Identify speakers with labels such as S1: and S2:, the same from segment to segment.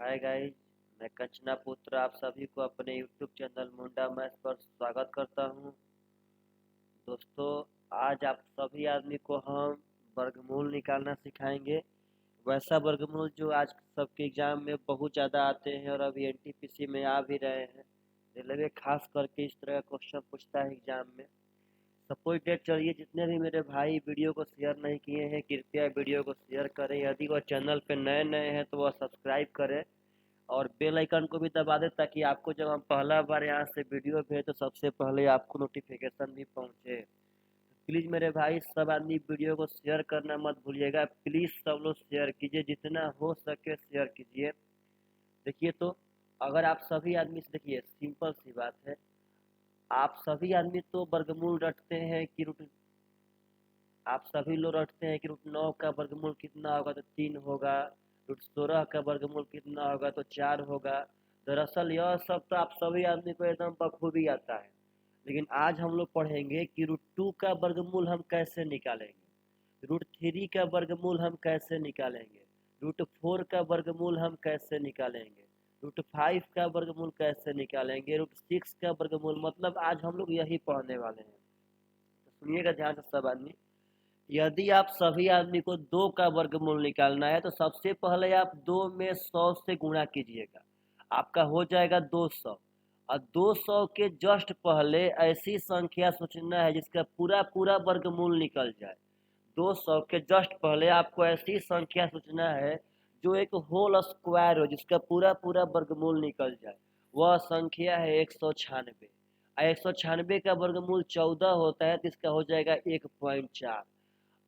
S1: Hi guys. मैं कंचना पुत्र आप सभी को अपने यूट्यूब चैनल मुंडा मैथ्स पर स्वागत करता हूं। दोस्तों, आज आप सभी आदमी को हम वर्गमूल निकालना सिखाएंगे। वैसा वर्गमूल जो आज सबके एग्जाम में बहुत ज़्यादा आते हैं और अभी एनटीपीसी में आ भी रहे हैं। रेलवे खास करके इस तरह का क्वेश्चन पूछता है एग्जाम में। सपोज डेट, चलिए जितने भी मेरे भाई वीडियो को शेयर नहीं किए हैं कृपया वीडियो को शेयर करें। यदि वह चैनल पे नए नए हैं तो वह सब्सक्राइब करें और बेल आइकन को भी दबा दें ताकि आपको जब हम पहला बार यहाँ से वीडियो भेज तो सबसे पहले आपको नोटिफिकेशन भी पहुँचे। प्लीज़ मेरे भाई सब आदमी वीडियो को शेयर करना मत भूलिएगा। प्लीज़ सब लोग शेयर कीजिए, जितना हो सके शेयर कीजिए। देखिए तो, अगर आप सभी आदमी से, देखिए सिंपल सी बात है, आप सभी आदमी तो वर्गमूल रटते हैं कि रूट, आप सभी लोग रटते हैं कि रूट 9 का वर्गमूल कितना होगा तो 3 होगा, रूट 16 का वर्गमूल कितना होगा तो 4 होगा। दरअसल यह सब तो आप सभी आदमी को एकदम बखूबी आता है। लेकिन आज हम लोग पढ़ेंगे कि रूट 2 का वर्गमूल हम कैसे निकालेंगे, रूट 3 का वर्गमूल हम कैसे निकालेंगे, रूट 4 का वर्गमूल हम कैसे निकालेंगे, रूट 5 का वर्गमूल कैसे निकालेंगे, रूट 6 का वर्गमूल। मतलब आज हम लोग यही पढ़ने वाले हैं। तो सुनिएगा ध्यान से सब आदमी। यदि आप सभी आदमी को 2 का वर्गमूल निकालना है तो सबसे पहले आप 2 में 100 से गुणा कीजिएगा, आपका हो जाएगा 200। और 200 के जस्ट पहले ऐसी संख्या सोचना है जिसका पूरा पूरा वर्गमूल निकल जाए। 200 के जस्ट पहले आपको ऐसी संख्या सोचना है जो एक होल स्क्वायर हो, जिसका पूरा पूरा वर्गमूल निकल जाए। वह संख्या है 196। 196 का वर्गमूल 14 होता है तो इसका हो जाएगा 1.4।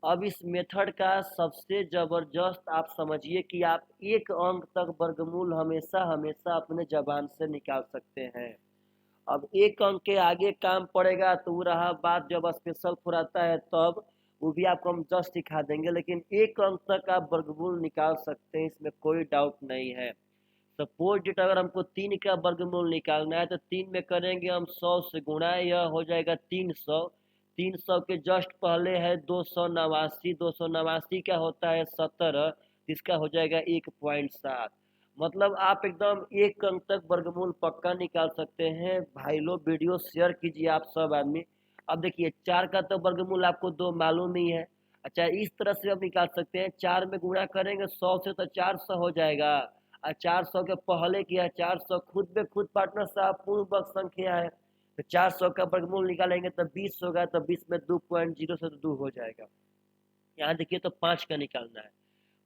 S1: अब इस मेथड का सबसे ज़बरदस्त आप समझिए कि आप एक अंक तक वर्गमूल हमेशा हमेशा अपने ज़बान से निकाल सकते हैं। अब एक अंक के आगे काम पड़ेगा तो वो रहा बात, जब स्पेशल फोर आता है तब वो भी आपको हम जस्ट सिखा देंगे, लेकिन एक अंक तक आप वर्गमूल निकाल सकते हैं, इसमें कोई डाउट नहीं है। सपोज डेट, अगर हमको 3 का वर्गमूल निकालना है तो 3 में करेंगे हम 100 से गुणा, यह हो जाएगा 300। 300 के जस्ट पहले है 289। 289 का होता है 17, इसका हो जाएगा 1.7। मतलब आप एकदम एक अंक तक वर्गमूल पक्का निकाल सकते हैं। भाई लोग वीडियो शेयर कीजिए आप सब आदमी। अब देखिए 4 का तो वर्गमूल आपको 2 मालूम ही है। अच्छा, इस तरह से आप निकाल सकते हैं, 4 में गुणा करेंगे 100 से तो 400 हो जाएगा। और 400 के पहले किया 400 खुद में खुद पार्टनर साहब पूर्ण वर्ग संख्या है, तो 400 का वर्गमूल निकालेंगे तो 20 होगा, तो 20 में 2.0 से तो 2 हो जाएगा। यहाँ देखिए तो 5 का निकालना है,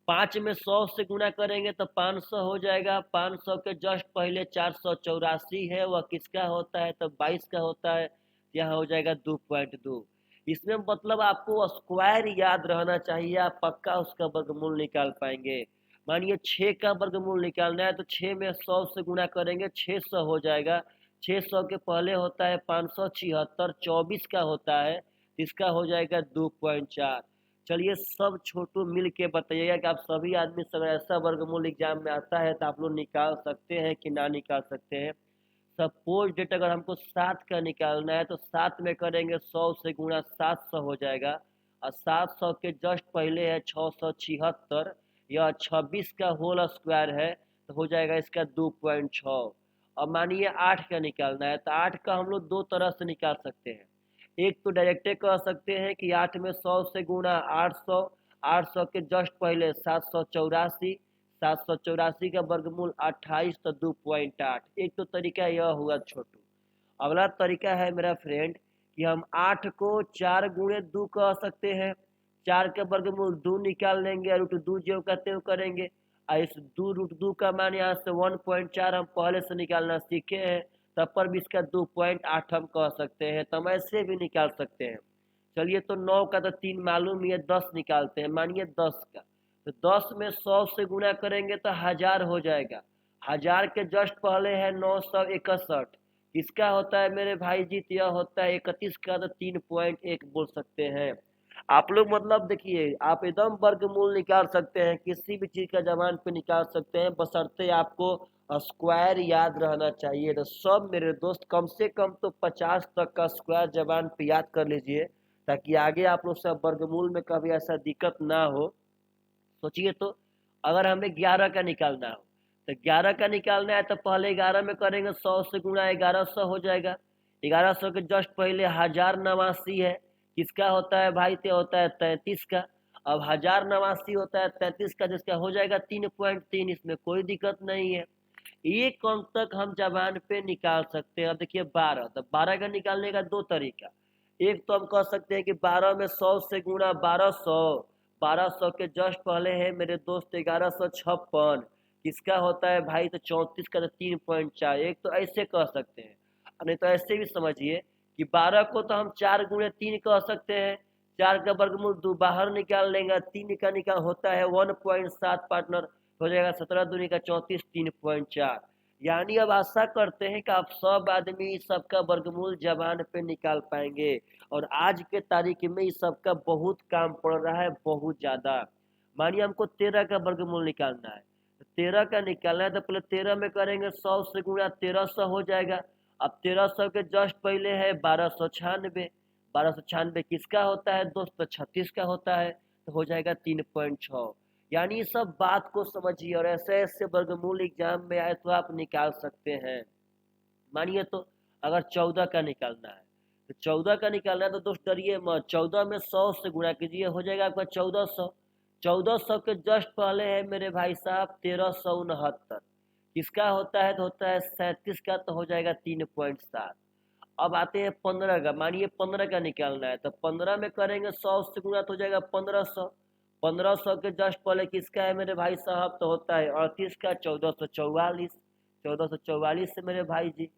S1: 5 में 100 से गुणा करेंगे तो 500 हो जाएगा। 500 के जस्ट पहले 484 है, वह किसका होता है तो 22 का होता है, यहाँ हो जाएगा 2.2। इसमें मतलब आपको स्क्वायर याद रहना चाहिए, आप पक्का उसका वर्गमूल निकाल पाएंगे। मानिए 6 का वर्गमूल निकालना है तो 6 में 100 से गुणा करेंगे 600 हो जाएगा। 600 के पहले होता है 576, 24 का होता है, इसका हो जाएगा 2.4। चलिए सब छोटू मिल के बताइएगा कि आप सभी आदमी से अगर ऐसा वर्गमूल एग्जाम में आता है तो आप लोग निकाल सकते हैं कि ना निकाल सकते हैं। सपोज डेट, अगर हमको 7 का निकालना है तो 7 में करेंगे 100 से गुणा 700 हो जाएगा। और 700 के जस्ट पहले है 676, यह 26 का होल स्क्वायर है तो हो जाएगा इसका 2.6। अब मानिए 8 का निकालना है तो 8 का हम लोग दो तरह से निकाल सकते हैं। एक तो डायरेक्टे कह सकते हैं कि 8 में 100 से गुणा 800, 800 के जस्ट पहले 784, 784 का वर्गमूल 28 तो 2.8। एक तो तरीका यह हुआ छोटू। अगला तरीका है मेरा फ्रेंड कि हम 8 को 4 गुणे 2 कह सकते हैं। 4 का वर्गमूल 2 निकाल लेंगे, रूट 2 जो कहते हो करेंगे। और इस 2 रूट 2 का मान यहाँ से 1.4 हम पहले से निकालना सीखे हैं, तब पर भी इसका 2.8 हम कह सकते हैं, तो हम ऐसे भी निकाल सकते हैं। चलिए तो 9 का तो 3 मालूम ही है, 10 निकालते हैं। मानिए 10 का, तो 10 में 100 से गुणा करेंगे तो 1000 हो जाएगा। 1000 के जस्ट पहले है 961, इसका होता है मेरे भाई जी, यह होता है 31 का, तो 3.1 बोल सकते हैं आप लोग। मतलब देखिए आप एकदम वर्गमूल निकाल सकते हैं, किसी भी चीज़ का जबान पे निकाल सकते हैं, बशर्ते आपको स्क्वायर याद रहना चाहिए। तो सब मेरे दोस्त कम से कम तो 50 तक का स्क्वायर जबान पे याद कर लीजिए, ताकि आगे आप लोग सब वर्गमूल में कभी ऐसा दिक्कत ना हो। सोचिए तो, अगर हमें 11 का निकालना हो तो 11 का निकालना है तो पहले 11 में करेंगे, 100 से गुणा 1100 हो जाएगा। 1100 के जस्ट पहले 1089 है, किसका होता है भाई? तो होता है 33 का। अब 1089 होता है 33 का, जिसका हो जाएगा 3.3। इसमें कोई दिक्कत नहीं है, एक अंक तक हम जबान पे निकाल सकते हैं। अब देखिए 12, तो 12 का निकालने का दो तरीका। एक तो हम कह सकते हैं कि 12 में 100 से गुणा 1200, 1200 के जस्ट पहले है मेरे दोस्त 1156, किसका होता है भाई? तो 34 का, तो 3.4। एक तो ऐसे कह सकते हैं, नहीं तो ऐसे भी समझिए कि 12 को तो हम 4 गुणे 3 कह सकते हैं। 4 का वर्गमूल 2 बाहर निकाल लेंगे, 3 का निकाल होता है 1.7 पार्टनर, हो जाएगा 17 दूनी का 34, 3.4। यानी अब आशा करते हैं कि आप सब आदमी इस सबका वर्गमूल जबान पे निकाल पाएंगे। और आज के तारीख में इस सबका बहुत काम पड़ रहा है, बहुत ज़्यादा। मानिए हमको 13 का वर्गमूल निकालना है, 13 का निकालना है तो पहले 13 में करेंगे, 100 से गुणा 1300 हो जाएगा। अब 1300 के जस्ट पहले है 1296, 1296 किसका होता है दोस्त? तो 36 का होता है, तो हो जाएगा 3.6। यानी इस सब बात को समझिए, और ऐसे ऐसे वर्गमूल एग्जाम में आए तो आप निकाल सकते हैं। मानिए तो अगर 14 का निकालना है, तो 14 का निकालना है तो दोस्त डरिए मत, 14 में 100 से गुणा कीजिए, हो जाएगा आपका 1400। 1400 के जस्ट पहले है मेरे भाई साहब 1369, किसका होता है? तो होता है 37 का, तो हो जाएगा 3.7। अब आते हैं 15 का। मानिए 15 का निकालना है, तो 15 में करेंगे 100 से गुणा तो हो जाएगा 1500। 1500 के जस्ट पहले किसका है मेरे भाई साहब? तो होता है 38 का, 1444। 1444 से मेरे भाई जी,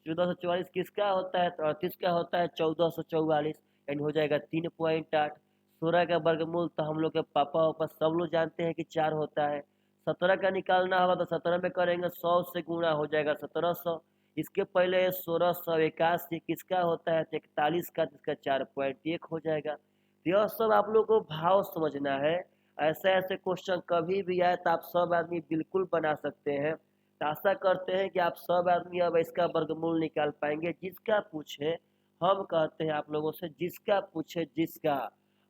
S1: 1444 किसका होता है? तो 38 का होता है 1444, यानी हो जाएगा 3.8। 16 का वर्गमूल तो हम लोग के पापा वापा सब लोग जानते हैं कि 4 होता है। 17 का निकालना होगा तो 17 में करेंगे 100 से गुणा हो जाएगा 1700। इसके पहले 1681 किसका होता है? तो 41 का, जिसका 4.1 हो जाएगा। तो यह सब आप लोग को भाव समझना है। ऐसे ऐसे क्वेश्चन कभी भी आए तो आप सब आदमी बिल्कुल बना सकते हैं। तो आशा करते हैं कि आप सब आदमी अब इसका वर्गमूल निकाल पाएंगे। जिसका पूछे, हम कहते हैं आप लोगों से, जिसका पूछे जिसका।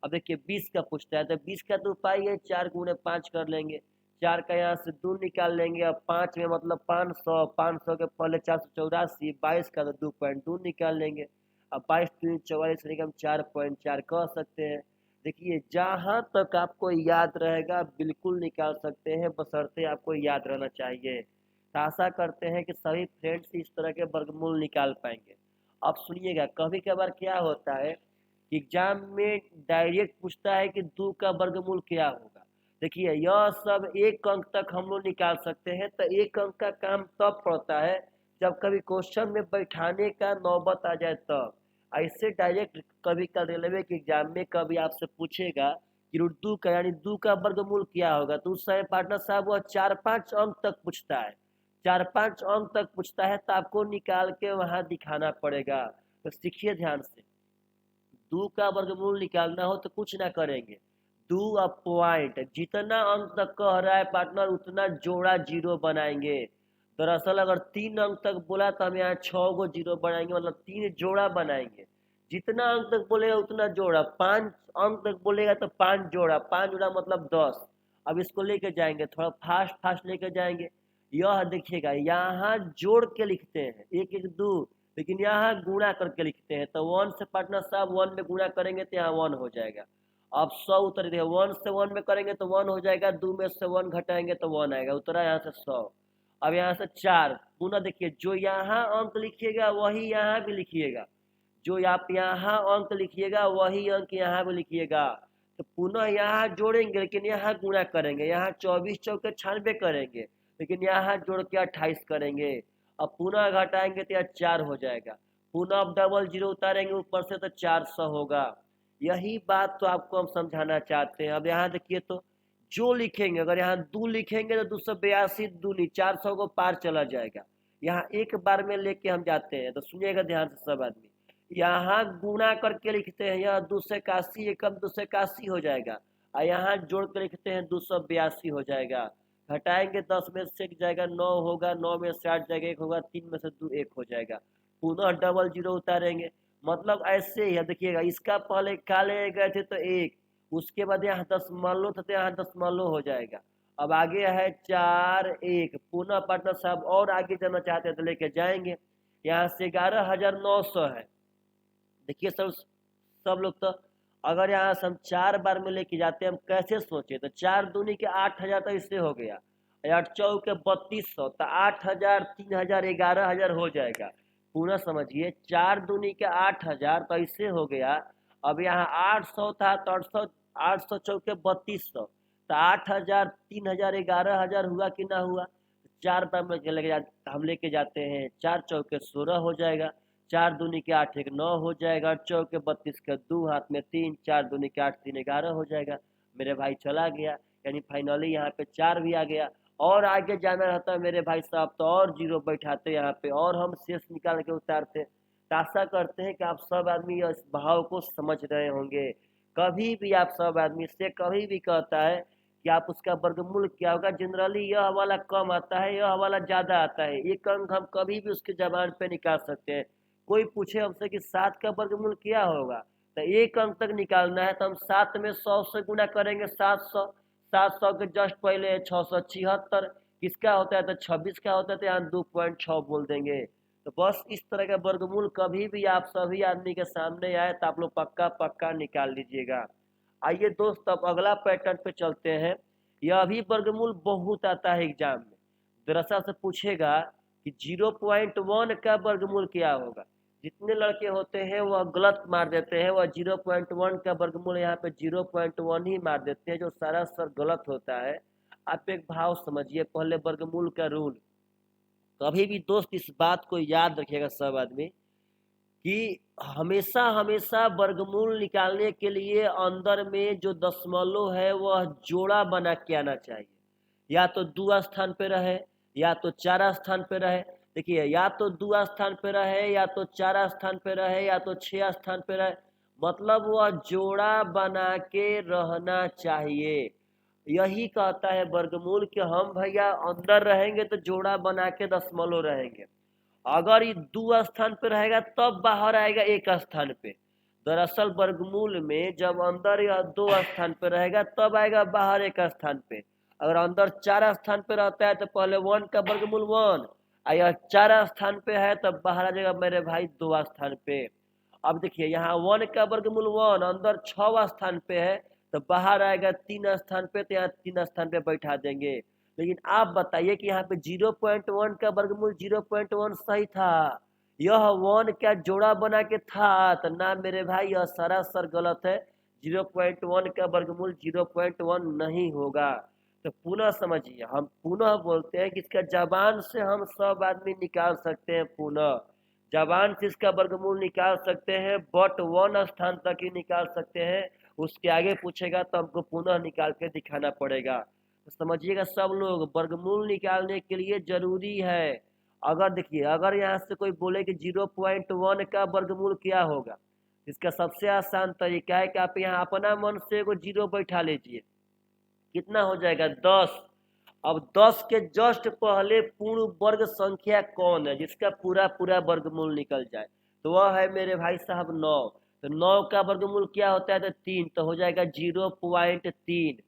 S1: अब देखिए 20 का पूछता है, तो 20 का तो उपाय है 4 गुणे 5 कर लेंगे। 4 का यहाँ से 2 निकाल लेंगे। अब 5 में मतलब 500, 500 के पहले 484, 22 का तो 2.2 निकाल लेंगे। अब 22 दूनी 44 यानी कि हम 4.4 कह सकते हैं। देखिए जहाँ तक आपको याद रहेगा बिल्कुल निकाल सकते हैं, बशर्ते आपको याद रहना चाहिए। तो आशा करते हैं कि सभी फ्रेंड्स इस तरह के वर्गमूल निकाल पाएंगे। अब सुनिएगा, कभी कभार क्या होता है कि एग्जाम में डायरेक्ट पूछता है कि 2 का वर्गमूल क्या होगा। देखिए यह सब एक अंक तक हम लोग निकाल सकते हैं। तो एक अंक का काम तब पड़ता है जब कभी क्वेश्चन में बैठाने का नौबत आ जाए तब। ऐसे डायरेक्ट कभी का रेलवे के एग्जाम में कभी आपसे पूछेगा कि उर्दू का यानी 2 का वर्गमूल क्या होगा, तो उस समय पार्टनर साहब वह 4-5 अंक तक पूछता है। 4-5 अंक तक पूछता है तो आपको निकाल के वहां दिखाना पड़ेगा। तो सीखिए ध्यान से, 2 का वर्गमूल निकालना हो तो कुछ ना करेंगे, 2 अब पॉइंट जितना अंक तक कह रहा है पार्टनर उतना जोड़ा जीरो बनाएंगे। दरअसल अगर 3 अंक तक बोला तो हम यहाँ 6 गो जीरो बनाएंगे, मतलब 3 जोड़ा बनाएंगे। जितना अंक तक बोलेगा उतना जोड़ा, 5 अंक तक बोलेगा तो 5 जोड़ा, 5 जोड़ा मतलब 10। अब इसको लेके जाएंगे, थोड़ा फास्ट फास्ट लेके जाएंगे। यह देखिएगा यहाँ जोड़ के लिखते हैं 1 1 2, लेकिन यहाँ गुणा करके लिखते हैं। तो 1 से पार्टनर साहब 1 में गुणा करेंगे तो यहाँ 1 हो जाएगा। अब 100 उतर दिया, 1 से 1 में करेंगे तो 1 हो जाएगा, 2 में से 1 घटाएंगे तो 1 आएगा, उतरा यहाँ से 100। अब यहाँ से 4 पुनः देखिए, जो यहाँ अंक लिखिएगा वही यहाँ भी लिखिएगा, जो आप यहाँ अंक लिखिएगा वही अंक यहाँ भी लिखिएगा। तो पुनः यहाँ जोड़ेंगे लेकिन यहाँ गुणा करेंगे, यहाँ 24 चौके 96 करेंगे, लेकिन यहाँ जोड़ के 28 करेंगे। अब पुनः घटाएंगे तो यहाँ 4 हो जाएगा, पुनः अब डबल जीरो उतारेंगे ऊपर से तो 400 होगा। यही बात तो आपको हम समझाना चाहते हैं। अब यहाँ देखिए तो जो लिखेंगे, अगर यहाँ 2 लिखेंगे तो 282 दूनी 400 को पार चला जाएगा। यहाँ एक बार में लेके हम जाते हैं, तो सुनिएगा ध्यान से सब आदमी। यहाँ गुणा करके लिखते हैं, यहाँ 281 एकम 281 हो जाएगा, और यहाँ जोड़ के लिखते हैं 282 हो जाएगा। घटाएंगे 10 में से जाएगा 9 होगा, 9 में से 8 जाएगा 1 होगा, 3 में से 2 1 हो जाएगा। पुनः डबल जीरो उतारेंगे, मतलब ऐसे ही है। देखिएगा इसका पहले क्या ले गए थे तो 1, उसके बाद यहाँ दशमलव था तो यहाँ दशमलव हो जाएगा। अब आगे है 4 1, पुनः पार्टनर साहब और आगे जाना चाहते हैं तो लेके जाएंगे। यहाँ से 11,900 है। देखिए सब लोग, तो अगर यहाँ से हम 4 बार में लेके जाते हैं, हम कैसे सोचे, तो 4 दूनी के 8,000 तो इससे हो गया, 8 चौके 3200, तो 8,000 3,000 11,000 हो जाएगा। पुनः समझिए, 4 दूनी के 8,000 तो इससे हो गया। अब यहाँ 800 था तो 800 चौके 3200, तो 8,000 3,000 11,000 हुआ कि ना हुआ। 4 बार में हम लेके जाते हैं, 4 चौके 16 हो जाएगा, 4 दूनी के 8 1 9 हो जाएगा, 8 चौके 32 के 2 हाथ में 3, 4 दूनी के 8 3 11 हो जाएगा। मेरे भाई चला गया, यानी फाइनली यहाँ पे 4 भी आ गया। और आगे जाना रहता मेरे भाई साहब तो और जीरो बैठाते यहाँ पे, और हम शेष निकाल के उतारते। तो आशा करते हैं कि आप सब आदमी इस भाव को समझ रहे होंगे। कभी भी आप सब आदमी से कभी भी कहता है कि आप उसका वर्गमूल क्या होगा, जनरली यह वाला कम आता है, यह वाला ज़्यादा आता है, एक अंक हम कभी भी उसके जबान पे निकाल सकते हैं। कोई पूछे हमसे कि 7 का वर्गमूल क्या होगा, तो एक अंक तक निकालना है तो हम 7 में 100 से गुना करेंगे, 700। 700 के जस्ट पहले 676, किसका होता है तो 26 का होता है, तो यहाँ 2.6 बोल देंगे। तो बस इस तरह का वर्गमूल कभी भी आप सभी आदमी के सामने आए तो आप लोग पक्का पक्का निकाल लीजिएगा। आइए दोस्त, अब अगला पैटर्न पे चलते हैं। यह भी वर्गमूल बहुत आता है एग्जाम में। दरअसल से पूछेगा कि 0.1 का वर्गमूल क्या होगा। जितने लड़के होते हैं वह गलत मार देते हैं, वह 0.1 का वर्गमूल यहाँ पे 0.1 ही मार देते हैं, जो सारा सर गलत होता है। आप एक भाव समझिए पहले वर्गमूल का रूल। कभी भी दोस्त इस बात को याद रखिएगा सब आदमी, कि हमेशा हमेशा वर्गमूल निकालने के लिए अंदर में जो दशमलव है वह जोड़ा बना के आना चाहिए। या तो 2 स्थान पे रहे, या तो 4 स्थान पे रहे। देखिए, या तो 2 स्थान पे रहे, या तो 4 स्थान पे रहे, या तो 6 स्थान पे रहे, मतलब वह जोड़ा बना के रहना चाहिए। यही कहता है वर्गमूल कि हम भैया अंदर रहेंगे तो जोड़ा बना के दशमलव रहेंगे, अगर ये 2 स्थान पे रहेगा तब बाहर आएगा 1 स्थान पे। दरअसल वर्गमूल में जब अंदर या 2 स्थान पे रहेगा तब आएगा बाहर 1 स्थान पे। अगर अंदर 4 स्थान पे रहता है तो पहले 1 का वर्गमूल 1, या 4 स्थान पे है तब बाहर आ जाएगा मेरे भाई 2 स्थान पे। अब देखिए, यहाँ 1 का वर्गमूल 1 अंदर 6 स्थान पे है तो बाहर आएगा 3 स्थान पे, तो यहाँ 3 स्थान पे बैठा देंगे। लेकिन आप बताइए कि यहाँ पे 0.1 का वर्गमूल 0.1 सही था, यह 1 का जोड़ा बना के था, तो ना मेरे भाई, यह सरासर गलत है। 0.1 का वर्गमूल 0.1 नहीं होगा। तो पुनः समझिए, हम पुनः बोलते हैं कि इसका जबान से हम सब आदमी निकाल सकते हैं, पुनः जबान से इसका वर्गमूल निकाल सकते हैं, बट 1 स्थान तक ही निकाल सकते हैं। उसके आगे पूछेगा तो हमको पुनः निकाल के दिखाना पड़ेगा। तो समझिएगा सब लोग, वर्गमूल निकालने के लिए जरूरी है। अगर देखिए, अगर यहाँ से कोई बोले कि 0.1 का वर्गमूल क्या होगा, इसका सबसे आसान तरीका है कि आप यहाँ अपना मन से एगो 0 बैठा लीजिए। कितना हो जाएगा 10। अब 10 के जस्ट पहले पूर्ण वर्ग संख्या कौन है जिसका पूरा पूरा वर्गमूल निकल जाए, तो वह है मेरे भाई साहब 9। तो 9 का वर्गमूल क्या होता है तो 3, तो हो जाएगा 0.3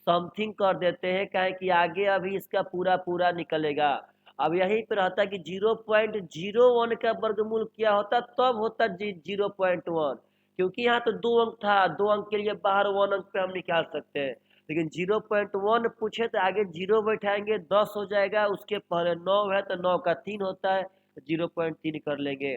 S1: समथिंग कर देते हैं, काहे कि आगे अभी इसका पूरा पूरा निकलेगा। अब यही पे रहता है कि 0.01 का वर्गमूल क्या होता, तब होता 0.1, क्योंकि यहाँ तो 2 अंक था, 2 अंक के लिए बाहर 1 अंक पे हम निकाल सकते हैं। लेकिन 0.1 पूछे तो आगे 0 बैठाएंगे, 10 हो जाएगा, उसके पहले 9 है तो 9 का 3 होता है, तो 0.3 कर लेंगे।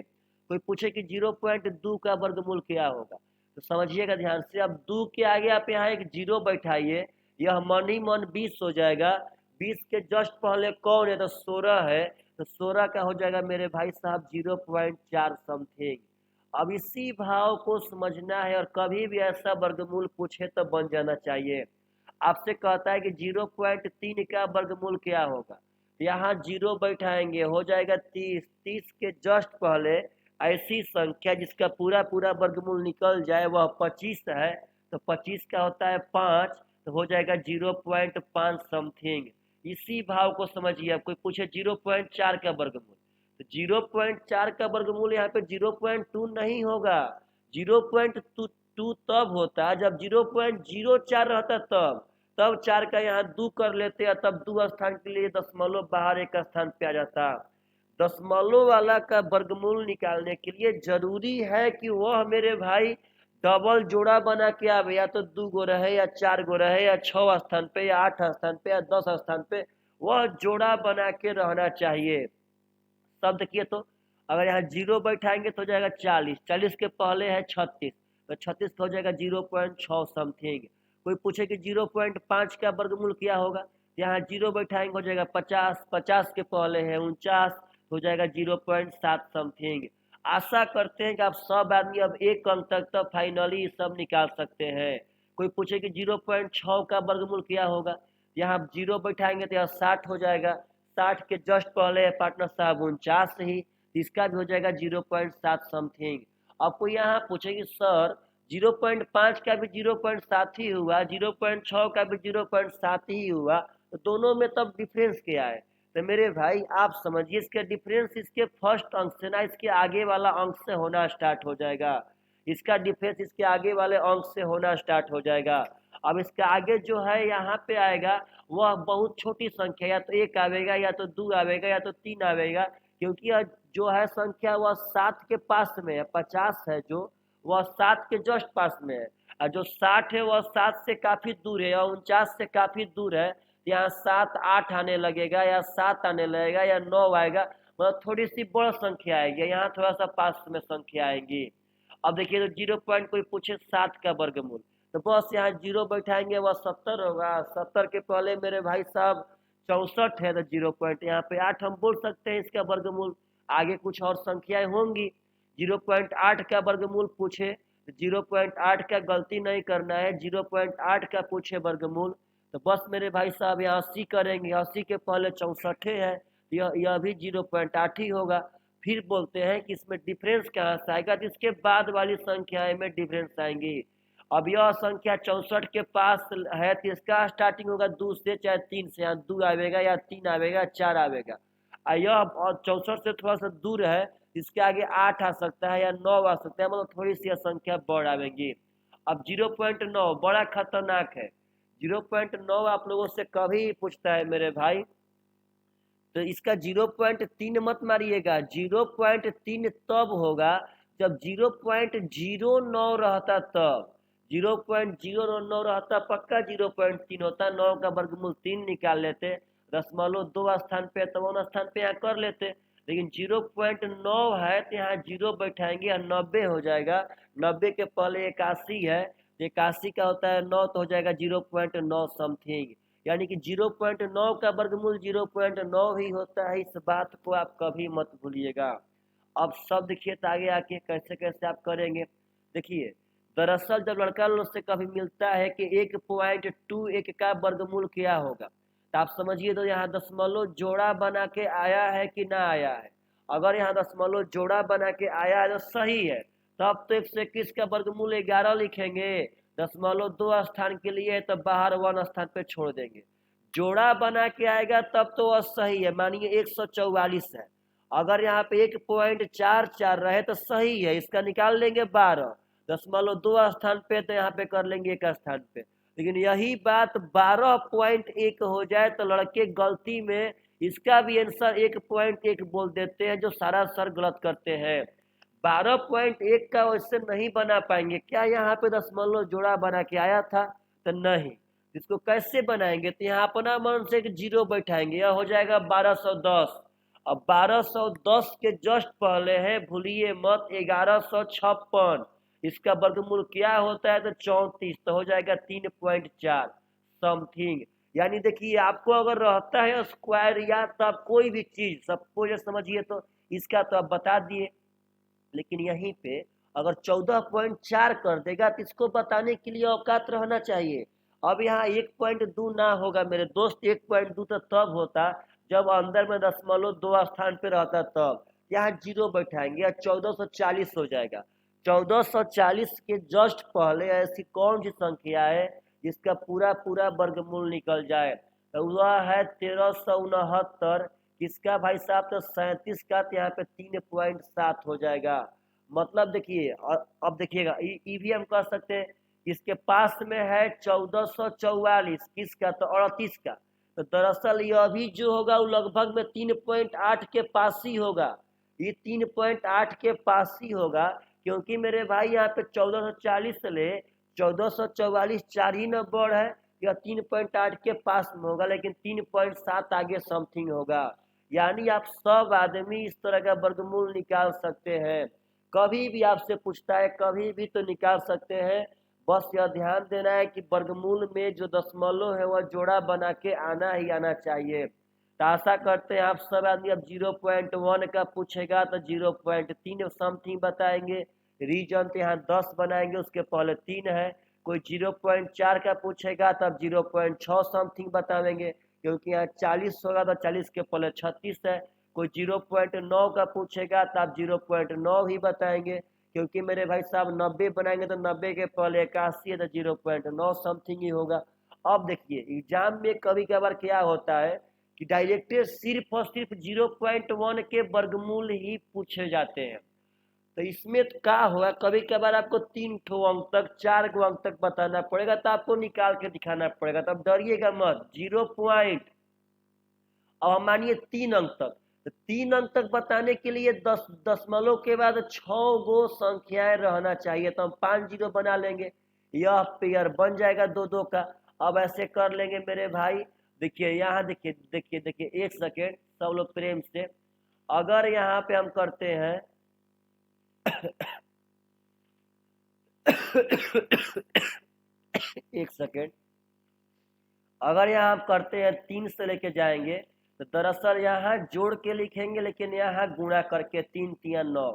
S1: कोई पूछे कि 0.2 का वर्गमूल क्या होगा, तो समझिएगा ध्यान से। अब 2 के आगे आप यहाँ एक 0 बैठाइए, यह मन ही मन 20 हो जाएगा। 20 के जस्ट पहले कौन है तो 16 है, तो 16 का हो जाएगा मेरे भाई साहब 0.4 समथिंग। अब इसी भाव को समझना है, और कभी भी ऐसा वर्गमूल पूछे तो बन जाना चाहिए। आपसे कहता है कि 0.3 का वर्गमूल क्या होगा, यहाँ 0 बैठाएंगे, हो जाएगा 30। 30 के जस्ट पहले ऐसी संख्या जिसका पूरा पूरा वर्गमूल निकल जाए वह 25 है, तो 25 का होता है 5, तो हो जाएगा 0.5 समथिंग। इसी भाव को समझिए। अब कोई पूछे 0.4 का वर्गमूल, तो 0.4 का वर्गमूल यहाँ पे 0.2 नहीं होगा। 0.2 तब होता जब 0.04 रहता तब, तब 4 का यहाँ 2 कर लेते हैं, तब 2 स्थान के लिए दशमलव बाहर एक स्थान पे आ जाता। दशमलव वाला का वर्गमूल निकालने के लिए जरूरी है कि वह मेरे भाई डबल जोड़ा बना के आवे, या तो 2 गो रहे या 4 गो रहे या 6 स्थान पे या 8 स्थान पे या 10 स्थान पे, वह जोड़ा बना के रहना चाहिए। तब देखिए तो अगर यहाँ 0 बैठाएंगे तो हो जाएगा 40, 40 के पहले है 36, तो 36 का हो जाएगा 0.6 समथिंग। कोई पूछे कि 0.5 का वर्गमूल क्या होगा, यहाँ 0 बैठाएंगे हो जाएगा 50, 50 के पहले है 49, हो जाएगा 0.7 समथिंग। आशा करते हैं कि आप सब आदमी अब एक अंक तक तो फाइनली सब निकाल सकते हैं। कोई पूछे कि 0.6 का वर्गमूल क्या होगा, यहाँ 0 बैठाएंगे तो यहाँ 60 हो जाएगा, 60 के जस्ट पहले है पार्टनर साहब 49 ही, इसका भी हो जाएगा 0.7 समथिंग। आपको यहाँ पूछेगी सर 0.5 का भी 0.7 ही हुआ, 0.6 का भी 0.7 ही हुआ, तो दोनों में तब डिफरेंस क्या है? तो मेरे भाई आप समझिए इसका डिफरेंस इसके फर्स्ट अंक से ना इसके आगे वाला अंक से होना स्टार्ट हो जाएगा। इसका डिफरेंस इसके आगे वाले अंक से होना स्टार्ट हो जाएगा। अब इसके आगे जो है यहाँ पे आएगा वह बहुत छोटी संख्या, या तो 1 आवेगा या तो 2 आवेगा या तो 3 आवेगा, क्योंकि जो है संख्या वह 7 के पास में है। 50 है जो वह 7 के जस्ट पास में है, और जो 60 है वह 7 से काफी दूर है और 49 से काफी दूर है। यहाँ 7 8 आने लगेगा या 7 आने लगेगा या 9 आएगा, मतलब थोड़ी सी बड़ा संख्या आएगी, यहाँ थोड़ा सा पास में संख्या आएंगी। अब देखिए तो 0 पॉइंट कोई पूछे 7 का वर्गमूल, तो बस यहाँ 0 बैठाएंगे वह 70 होगा, 70 के पहले मेरे भाई साहब 64 है, तो 0 पॉइंट यहाँ पे 8 हम बोल सकते हैं इसका वर्गमूल। आगे कुछ और संख्याएं होंगी। 0.8 का वर्गमूल पूछे, 0.8 का गलती नहीं करना है, 0.8 का पूछे वर्गमूल, तो बस मेरे भाई साहब यहाँ 80 करेंगे, 80 के पहले 64 है, यह भी 0.8 ही होगा। फिर बोलते हैं कि इसमें डिफरेंस कहाँ से आएगा, तो इसके बाद वाली संख्याएं में डिफरेंस आएंगी। अब यह संख्या 64 के पास है तो इसका स्टार्टिंग होगा 2 से, चाहे 3 से, यहाँ 2 आवेगा या 3 आवेगा 4 आवेगा। यह 64 से थोड़ा सा दूर है, इसके आगे 8 आ सकता है या 9 आ सकता है, मतलब थोड़ी सी संख्या बढ़ आवेंगी। अब 0.9 बड़ा खतरनाक है। 0.9 आप लोगों से कभी पूछता है मेरे भाई, तो इसका 0.3 मत मारिएगा। 0.3 तब होगा जब 0.09 रहता, तब 0.09 रहता पक्का 0.3 होता। 9 का वर्गमूल 3 निकाल लेते, दशमलव 2 स्थान पे तब स्थान पे यहाँ कर लेते, लेकिन 0.9 है तो यहाँ 0 बैठाएंगे और 90 हो जाएगा। 90 के पहले 81 है, 81 का होता है 9, तो हो जाएगा 0.9 समथिंग, यानी कि 0.9 का वर्गमूल 0.9 ही होता है। इस बात को आप कभी मत भूलिएगा। अब सब देखिए तो आगे आके कैसे कैसे आप करेंगे। देखिए दरअसल जब लड़का लोग से कभी मिलता है कि 1.21 का वर्गमूल क्या होगा, तो आप समझिए तो यहाँ दशमलव जोड़ा बना के आया है कि ना आया है। अगर यहाँ दशमलव जोड़ा बना के आया है तो सही है, तब तो 121 का वर्गमूल 11 लिखेंगे। दशमलव 2 स्थान के लिए तो बाहर 1 स्थान पे छोड़ देंगे। जोड़ा बना के आएगा तब तो वह सही है, मानिए 144 है। अगर यहाँ पे 1.44 रहे तो सही है, इसका निकाल लेंगे 12। दशमलव 2 स्थान पे तो यहाँ पे कर लेंगे 1 स्थान पे। लेकिन यही बात 12.1 हो जाए तो लड़के गलती में इसका भी आंसर 1.1 बोल देते हैं, जो सारा सर गलत करते हैं। 12.1 का वैसे नहीं बना पाएंगे। क्या यहाँ पे दशमलव जोड़ा बना के आया था? तो नहीं। इसको कैसे बनाएंगे? तो यहाँ अपना मन से एक 0 बैठाएंगे, यह हो जाएगा 1210। अब 1210 के जस्ट पहले है, भूलिए मत, 1156। इसका वर्गमूल क्या होता है? तो 34, तो हो जाएगा 3.4 समथिंग। यानी देखिए आपको अगर रहता है स्क्वायर या तो आप कोई भी चीज सबको जो समझिए तो इसका तो आप बता दिए, लेकिन यहीं पे अगर 14.4 कर देगा तो इसको बताने के लिए औकात रहना चाहिए। अब यहाँ 1.2 ना होगा मेरे दोस्त, 1.2 तो तब होता जब अंदर में दशमलव 2 स्थान पे रहता, तब यहाँ 0 बैठाएंगे या 1440 हो जाएगा। 1440 के जस्ट पहले ऐसी कौन सी संख्या है जिसका पूरा पूरा वर्गमूल निकल जाए? तो वह है 1369। किसका भाई साहब? तो 37 का, तो यहाँ पे 3.7 हो जाएगा। मतलब देखिए अब देखिए भी हम कह सकते हैं इसके पास में है 1444, किसका? तो 38 का। तो दरअसल यह भी जो होगा वो लगभग में 3.8 के पास ही होगा। ये 3.8 के पास ही होगा, क्योंकि मेरे भाई यहाँ पे 1440 से ले 1444 4 ही नंबर है। यह 3.8 के पास में होगा, लेकिन 3.7 आगे समथिंग होगा। यानी आप सब आदमी इस तरह का वर्गमूल निकाल सकते हैं। कभी भी आपसे पूछता है, कभी भी तो निकाल सकते हैं। बस यह ध्यान देना है कि वर्गमूल में जो दशमलव है वह जोड़ा बना के आना ही आना चाहिए। तो आशा करते हैं आप सब आदमी। अब 0.1 का पूछेगा तो 0.3 समथिंग बताएंगे। रीजन तो यहाँ 10 बनाएंगे, उसके पहले 3 है। कोई 0.4 का पूछेगा तब 0.6 समथिंग बताएंगे, क्योंकि यहाँ 40 होगा तो 40 के पहले 36 है। कोई 0.9 का पूछेगा तब 0.9 ही बताएंगे, क्योंकि मेरे भाई साहब 90 बनाएंगे तो 90 के पहले 81 है तो 0.9 समथिंग ही होगा। अब देखिए एग्जाम में कभी कभार क्या होता है कि डायरेक्ट सिर्फ और सिर्फ 0.1 के वर्गमूल ही पूछे जाते हैं। तो इसमें तो क्या होगा, कभी कभार आपको 3 अंक तक 4 अंक तक बताना पड़ेगा, तो आपको निकाल के दिखाना पड़ेगा। तब डरिएगा मत। 0. अब हम मानिए 3 अंक तक, तो 3 अंक तक बताने के लिए 10 दशमलव के बाद 6 गो संख्याएं रहना चाहिए। तो हम 5 जीरो बना लेंगे, यह पेयर बन जाएगा 2 का। अब ऐसे कर लेंगे मेरे भाई। देखिए यहाँ देखिए देखिए देखिए, एक सेकेंड सब लोग प्रेम से। अगर यहाँ पे हम करते हैं एक सेकेंड, अगर यहाँ हम करते हैं 3 से लेके जाएंगे, तो दरअसल यहाँ जोड़ के लिखेंगे, लेकिन यहाँ गुणा करके 3 3 9,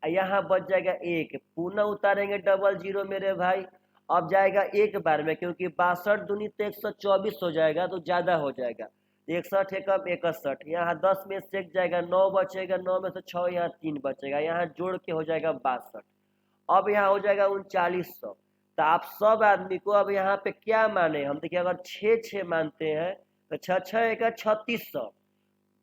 S1: यहाँ बच जाएगा 1। पुनः उतारेंगे डबल जीरो मेरे भाई। अब जाएगा एक बार में, क्योंकि 62 दूनी तो 124 हो जाएगा, तो ज़्यादा हो जाएगा। 61 एकम 61, यहाँ 10 में से एक जाएगा, 9 बचेगा, 9 में से 6 यहाँ 3 बचेगा, यहाँ जोड़ के हो जाएगा 62। अब यहाँ हो जाएगा 3900। तो आप सब आदमी को अब यहाँ पे क्या माने हम, देखिए अगर 6 मानते हैं तो 6 6 का 3600,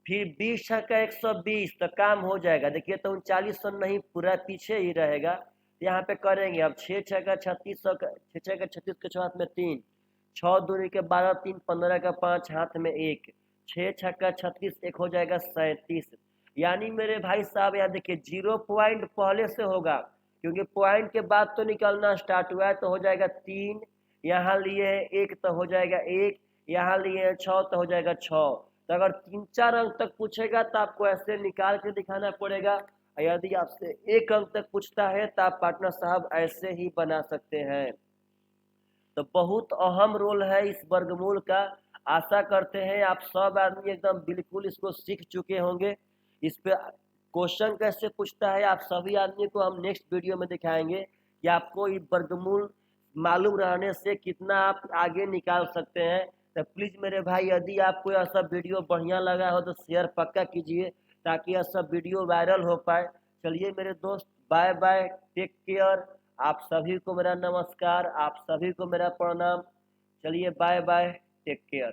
S1: फिर 20 का 120, तो काम हो जाएगा। देखिए तो 3900 नहीं, पूरा पीछे ही रहेगा। यहाँ पे करेंगे अब 6 6 का 3600 का 6 6 का 36 के 6 हाथ में 3, 6 दूनी के 12 3 15 का 5 हाथ में 1, 6 6 का 36, एक हो जाएगा 37। यानी मेरे भाई साहब यहाँ देखिए 0 पॉइंट पहले से होगा, क्योंकि पॉइंट के बाद तो निकलना स्टार्ट हुआ है। तो हो जाएगा 3, यहाँ लिए है 1 तो हो जाएगा 1, यहाँ लिए है 6 तो हो जाएगा 6। तो अगर 3 4 अंक तक पूछेगा तो आपको ऐसे निकाल के दिखाना पड़ेगा। यदि आपसे 1 अंक तक पूछता है तो आप पार्टनर साहब ऐसे ही बना सकते हैं। तो बहुत अहम रोल है इस वर्गमूल का। आशा करते हैं आप सब आदमी एकदम बिल्कुल इसको सीख चुके होंगे। इस पे क्वेश्चन कैसे पूछता है आप सभी आदमी को हम नेक्स्ट वीडियो में दिखाएंगे कि आपको ये वर्गमूल मालूम रहने से कितना आप आगे निकाल सकते हैं। तो प्लीज़ मेरे भाई, यदि आपको यह सब वीडियो बढ़िया लगा हो तो शेयर पक्का कीजिए, ताकि यह सब वीडियो वायरल हो पाए। चलिए मेरे दोस्त, बाय बाय, टेक केयर। आप सभी को मेरा नमस्कार, आप सभी को मेरा प्रणाम। चलिए बाय बाय, टेक केयर।